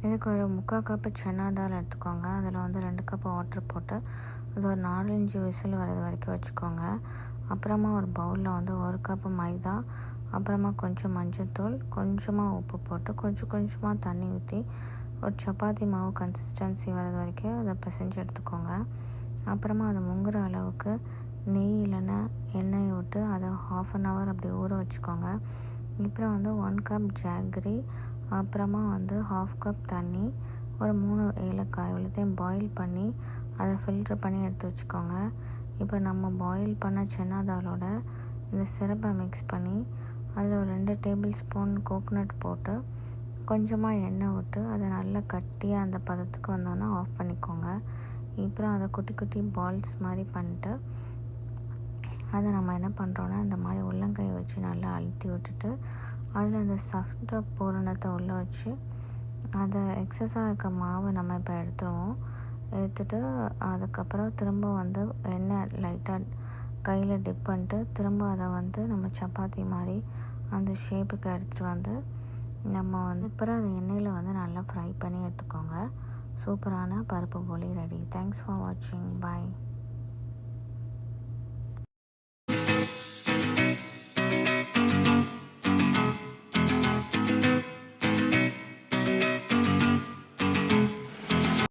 இதுக்கு ஒரு 3/4 கப்பு சன்னா தால் எடுத்துக்கோங்க. அதில் வந்து 2 கப் வாட்டர் போட்டு அது ஒரு 4-5 விசில் வர்றது வரைக்கும் வச்சுக்கோங்க. அப்புறமா ஒரு பவுலில் வந்து 1 கப்பு மைதா, அப்புறமா கொஞ்சம் மஞ்சள்தூள், கொஞ்சமாக உப்பு போட்டு கொஞ்சமாக தண்ணி ஊற்றி ஒரு சப்பாத்தி மாவு கன்சிஸ்டன்சி வர்றது வரைக்கும் அதை பிசைஞ்சு எடுத்துக்கோங்க. அப்புறமா அதை முங்குற அளவுக்கு நெய் இல்லைன்னா எண்ணெயை விட்டு அதை 1/2 hour அப்படி ஊற வச்சுக்கோங்க. அப்புறம் வந்து 1 கப் ஜாகரி, அப்புறமா வந்து 1/2 கப் தண்ணி, ஒரு 3 ஏலக்காய் இவ்வளோத்தையும் பாயில் பண்ணி அதை ஃபில்ட்ரு பண்ணி எடுத்து வச்சுக்கோங்க. இப்போ நம்ம பாயில் பண்ண சன்னா தாலோட இந்த சிரப்பை மிக்ஸ் பண்ணி அதில் ஒரு 2 டேபிள் ஸ்பூன் கோகோனட் போட்டு கொஞ்சமாக எண்ணெய் விட்டு அதை நல்லா கட்டியாக அந்த பதத்துக்கு வந்தோன்னா ஆஃப் பண்ணிக்கோங்க. அப்புறம் அதை குட்டி குட்டி பால்ஸ் மாதிரி பண்ணிட்டு அதை நம்ம என்ன பண்ணுறோன்னா இந்த மாதிரி உள்ளங்கையை வச்சு நல்லா அழுத்தி விட்டுட்டு அதில் அந்த சஃப்ட் பூரணத்தை உள்ளே வச்சு அதை எக்ஸஸாக இருக்க மாவை நம்ம இப்போ எடுத்துட்டு அதுக்கப்புறம் திரும்ப வந்து எண்ணெய் லைட்டாக கையில் டிப் பண்ணிட்டு திரும்ப அதை வந்து நம்ம சப்பாத்தி மாதிரி அந்த ஷேப்புக்கு எடுத்துகிட்டு வந்து நம்ம வந்து அப்புறம் அதை எண்ணெயில் வந்து நல்லா ஃப்ரை பண்ணி எடுத்துக்கோங்க. சூப்பரான பருப்பு போலி ரெடி. தேங்க்ஸ் ஃபார் வாட்சிங். பாய்.